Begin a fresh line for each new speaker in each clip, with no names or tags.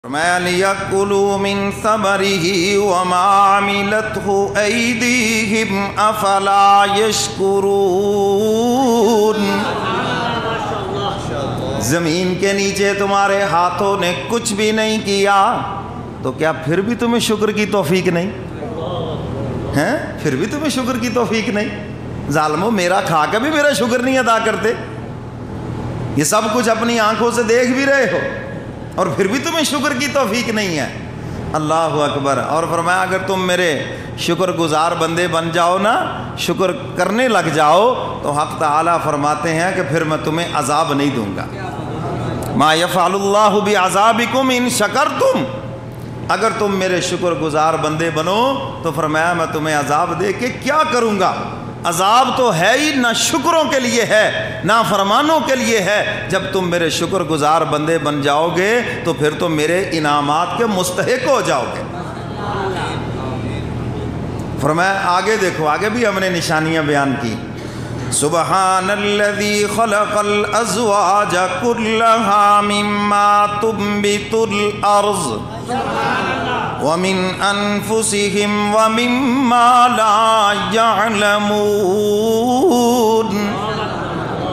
فرمایا لِيَأْكُلُوا مِن ثَمَرِهِ وَمَا عَمِلَتْهُ أَيْدِيهِمْ أَفَلَا يَشْكُرُونَ۔ زمین کے نیچے تمہارے ہاتھوں نے کچھ بھی نہیں کیا تو کیا پھر بھی تمہیں شکر کی توفیق نہیں ہیں؟ پھر بھی تمہیں شکر کی توفیق نہیں؟ ظالمو، میرا کھا کے بھی میرا شکر نہیں ادا کرتے۔ یہ سب کچھ اپنی آنکھوں سے دیکھ بھی رہے ہو اور پھر بھی تمہیں شکر کی توفیق نہیں ہے۔ اللہ اکبر۔ اور فرمایا اگر تم میرے شکر گزار بندے بن جاؤ نا، شکر کرنے لگ جاؤ، تو حق تعالیٰ فرماتے ہیں کہ پھر میں تمہیں عذاب نہیں دوں گا۔ ما یفعل اللہ بعذابکم ان شکرتم، اگر تم میرے شکر گزار بندے بنو تو فرمایا میں تمہیں عذاب دے کے کیا کروں گا؟ عذاب تو ہے ہی نہ شکروں کے لیے ہے نہ فرمانوں کے لیے ہے۔ جب تم میرے شکر گزار بندے بن جاؤ گے تو پھر تم میرے انعامات کے مستحق ہو جاؤ گے۔ فرمایا آگے دیکھو، آگے بھی ہم نے نشانیاں بیان کی۔ سبحان الذی خلق الازواج کلہا مما تنبت الارض وَمِنْ أَنفُسِهِمْ وَمِمَّا لَا يَعْلَمُونَ۔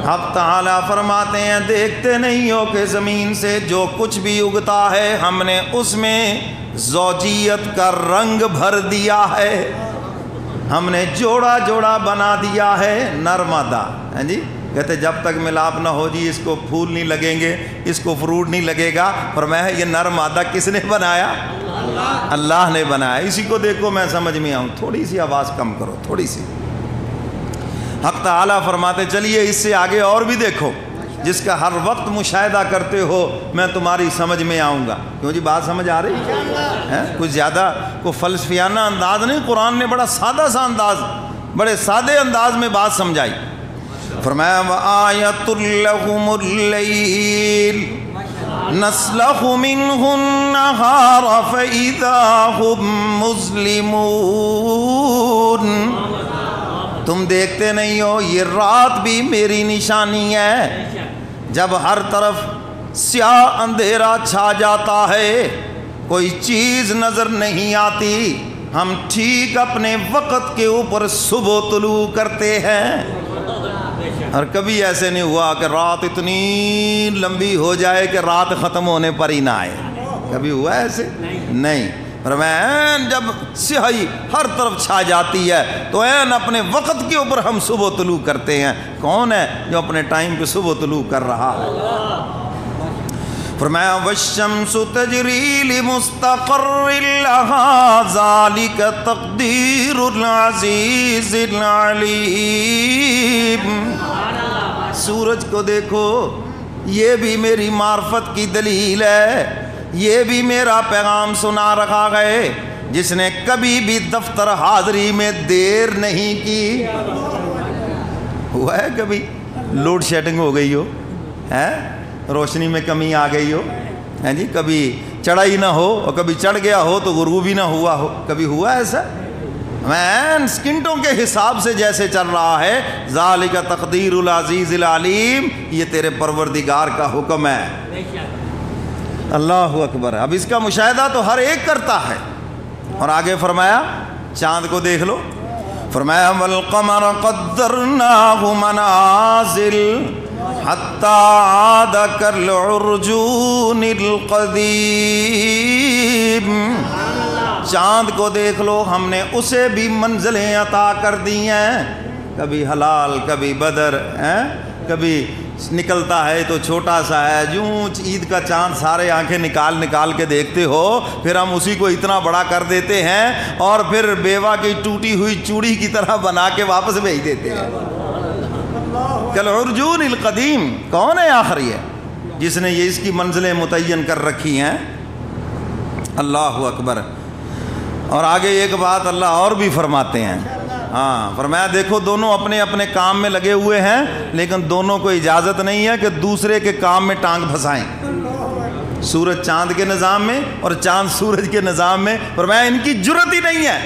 حق تعالیٰ فرماتے ہیں دیکھتے نہیں ہو کہ زمین سے جو کچھ بھی اگتا ہے ہم نے اس میں زوجیت کا رنگ بھر دیا ہے، ہم نے جوڑا جوڑا بنا دیا ہے، نر مادہ ہیں جی۔ کہتے جب تک ملاپ نہ ہو جی اس کو پھول نہیں لگیں گے، اس کو فروٹ نہیں لگے گا۔ فرمایا یہ نر مادہ کس نے بنایا؟ اللہ نے بنایا۔ اسی کو دیکھو میں سمجھ میں آؤں، تھوڑی سی آواز کم کرو، تھوڑی سی۔ حق تعالیٰ فرماتے چلیے اس سے آگے اور بھی دیکھو، جس کا ہر وقت مشاہدہ کرتے ہو میں تمہاری سمجھ میں آؤں گا۔ کیوں جی بات سمجھ آ رہی ہے؟ کچھ زیادہ کوئی فلسفیانہ انداز نہیں، قرآن نے بڑا سادہ سا انداز، بڑے سادے انداز میں بات سمجھائی۔ فرمایا وَآیَةٌ لَهُمُ اللَّیْلُ نَسْلَخُ مِنْهُ النَّهَارَ فَإِذَا هُمْ مُظْلِمُونَ۔ تم دیکھتے نہیں ہو یہ رات بھی میری نشانی ہے، جب ہر طرف سیاہ اندھیرا چھا جاتا ہے، کوئی چیز نظر نہیں آتی، ہم ٹھیک اپنے وقت کے اوپر صبح طلوع کرتے ہیں۔ اور کبھی ایسے نہیں ہوا کہ رات اتنی لمبی ہو جائے کہ رات ختم ہونے پر ہی نہ آئے، کبھی ہوا ایسے؟ نہیں۔ فرمایا جب سیاہی ہر طرف چھا جاتی ہے تو عین اپنے وقت کے اوپر ہم صبح طلوع کرتے ہیں۔ کون ہے جو اپنے ٹائم پہ صبح طلوع کر رہا ہے؟ فرمایا وَالشَّمْسُ تَجْرِي لِمُسْتَقَرٍّ لَهَا ذَلِكَ تَقْدِيرُ الْعَزِيزِ الْعَلِيمِ۔ سورج کو دیکھو، یہ بھی میری معرفت کی دلیل ہے، یہ بھی میرا پیغام سنا رکھا ہے، جس نے کبھی بھی دفتر حاضری میں دیر نہیں کی۔ ہوا ہے کبھی لوڈ شیڈنگ ہو گئی ہو، روشنی میں کمی آ گئی ہو، ہیں جی، کبھی چڑھائی نہ ہو اور کبھی چڑھ گیا ہو تو غروب ہی نہ ہوا ہو، کبھی ہوا ایسا؟ مین سکنٹوں کے حساب سے جیسے چل رہا ہے، ذالک تقدیر العزیز العلیم، یہ تیرے پروردگار کا حکم ہے۔ اللہ اکبر۔ اب اس کا مشاہدہ تو ہر ایک کرتا ہے۔ اور آگے فرمایا چاند کو دیکھ لو، فرمایا والقمر قدرناہ منازل حتی عاد کالعرجون القدیم۔ چاند کو دیکھ لو، ہم نے اسے بھی منزلیں عطا کر دی ہیں، کبھی حلال کبھی بدر، کبھی نکلتا ہے تو چھوٹا سا ہے، جو عید کا چاند سارے آنکھیں نکال نکال کے دیکھتے ہو، پھر ہم اسی کو اتنا بڑا کر دیتے ہیں اور پھر بیوہ کی ٹوٹی ہوئی چوڑی کی طرح بنا کے واپس بھیج دیتے ہیں۔ کالعرجون القدیم، کون ہے آخر یہ جس نے یہ اس کی منزلیں متعین کر رکھی ہیں؟ اللہ اکبر۔ اور آگے ایک بات اللہ اور بھی فرماتے ہیں، فرمایا دیکھو دونوں اپنے اپنے کام میں لگے ہوئے ہیں، لیکن دونوں کو اجازت نہیں ہے کہ دوسرے کے کام میں ٹانگ پھنسائیں۔ سورج چاند کے نظام میں اور چاند سورج کے نظام میں، فرمایا ان کی جرت ہی نہیں ہے۔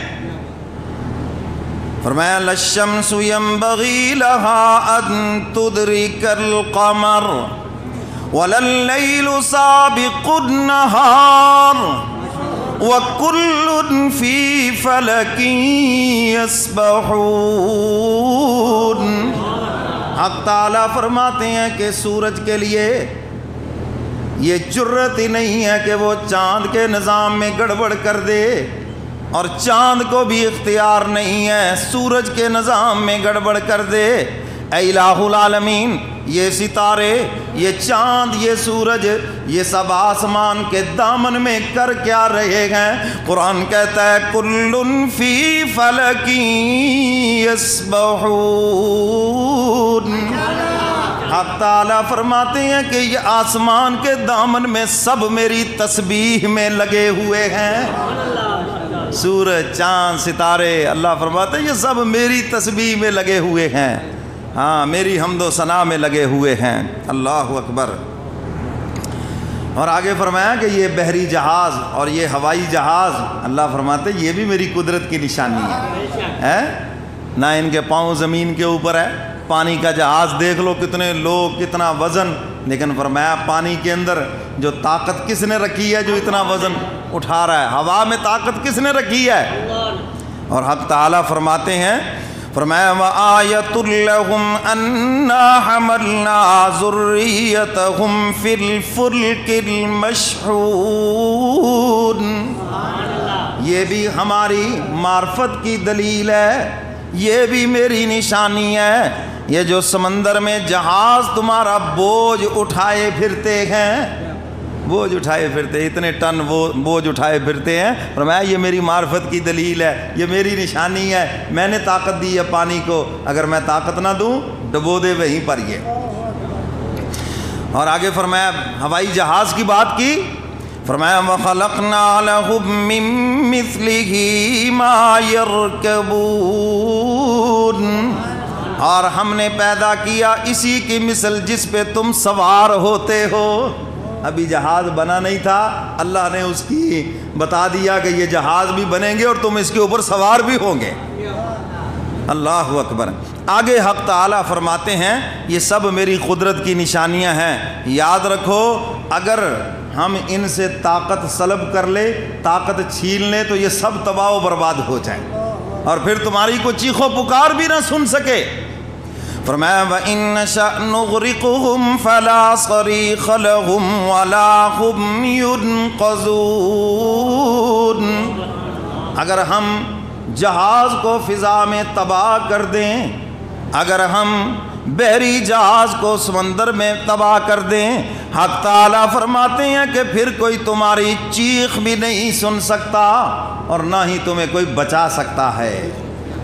فرمایا للشمس ينبغي لها ان تدرك القمر ولا الليل سابق النهار وَكُلٌّ فِي فَلَكٍ يَسْبَحُونَ۔ حق تعالیٰ فرماتے ہیں کہ سورج کے لیے یہ جرت ہی نہیں ہے کہ وہ چاند کے نظام میں گڑبڑ کر دے، اور چاند کو بھی اختیار نہیں ہے سورج کے نظام میں گڑبڑ کر دے۔ اے الہ العالمین، یہ ستارے، یہ چاند، یہ سورج، یہ سب آسمان کے دامن میں کر کیا رہے ہیں؟ قرآن کہتا ہے کلٌ فی فلک یسبحون۔ حق تعالیٰ فرماتے ہیں کہ یہ آسمان کے دامن میں سب میری تسبیح میں لگے ہوئے ہیں۔ سورج، چاند، ستارے، اللہ فرماتے ہیں یہ سب میری تسبیح میں لگے ہوئے ہیں، ہاں میری حمد و ثنا میں لگے ہوئے ہیں۔ اللہ اکبر۔ اور آگے فرمایا کہ یہ بحری جہاز اور یہ ہوائی جہاز، اللہ فرماتے ہیں یہ بھی میری قدرت کی نشانی ہے۔ نہ ان کے پاؤں زمین کے اوپر ہے، پانی کا جہاز دیکھ لو، کتنے لوگ، کتنا وزن، لیکن فرمایا پانی کے اندر جو طاقت کس نے رکھی ہے جو اتنا وزن اٹھا رہا ہے؟ ہوا میں طاقت کس نے رکھی ہے؟ اور حق تعالیٰ فرماتے ہیں، فرمایا وَآیَةٌ لَهُمْ أَنَّا حَمَلْنَا ذُرِّيَّتَهُمْ فِي الْفُلْكِ الْمَشْحُونِ۔ یہ بھی ہماری معرفت کی دلیل ہے، یہ بھی میری نشانی ہے۔ یہ جو سمندر میں جہاز تمہارا بوجھ اٹھائے پھرتے ہیں، بوجھ اٹھائے پھرتے، اتنے ٹن وہ بوجھ اٹھائے پھرتے ہیں، فرمایا یہ میری معرفت کی دلیل ہے، یہ میری نشانی ہے۔ میں نے طاقت دی ہے پانی کو، اگر میں طاقت نہ دوں ڈبو دے وہیں پر یہ۔ اور آگے فرمایا ہوائی جہاز کی بات کی، فرمایا وَخَلَقْنَا لَهُم مِّن مِّثْلِهِ مَا يَرْكَبُونَ، اور ہم نے پیدا کیا اسی کی مثل جس پہ تم سوار ہوتے ہو۔ ابھی جہاز بنا نہیں تھا، اللہ نے اس کی بتا دیا کہ یہ جہاز بھی بنیں گے اور تم اس کے اوپر سوار بھی ہوں گے۔ اللہ اکبر۔ آگے حق تعالیٰ فرماتے ہیں یہ سب میری قدرت کی نشانیاں ہیں، یاد رکھو اگر ہم ان سے طاقت سلب کر لے، طاقت چھین لیں تو یہ سب تباہ و برباد ہو جائیں اور پھر تمہاری کو چیخ و پکار بھی نہ سن سکے۔ فرمایا وَإِن نَّشَأْ نُغْرِقْهُمْ فَلَا صَرِيخَ لَهُمْ وَلَا هُمْ يُنْقَذُونَ۔ اگر ہم جہاز کو فضا میں تباہ کر دیں، اگر ہم بحری جہاز کو سمندر میں تباہ کر دیں، حق تعالیٰ فرماتے ہیں کہ پھر کوئی تمہاری چیخ بھی نہیں سن سکتا اور نہ ہی تمہیں کوئی بچا سکتا ہے۔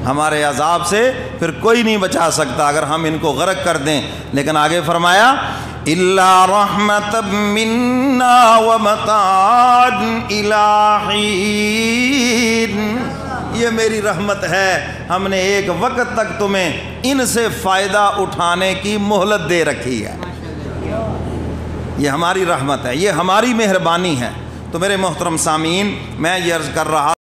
ہمارے عذاب سے پھر کوئی نہیں بچا سکتا اگر ہم ان کو غرق کر دیں۔ لیکن آگے فرمایا إِلَّا رَحْمَةً مِّنَّا وَمَتَاعًا إِلَىٰ حِينٍ، یہ میری رحمت ہے، ہم نے ایک وقت تک تمہیں ان سے فائدہ اٹھانے کی مہلت دے رکھی ہے۔ یہ ہماری رحمت ہے، یہ ہماری مہربانی ہے۔ تو میرے محترم سامعین، میں یہ عرض کر رہا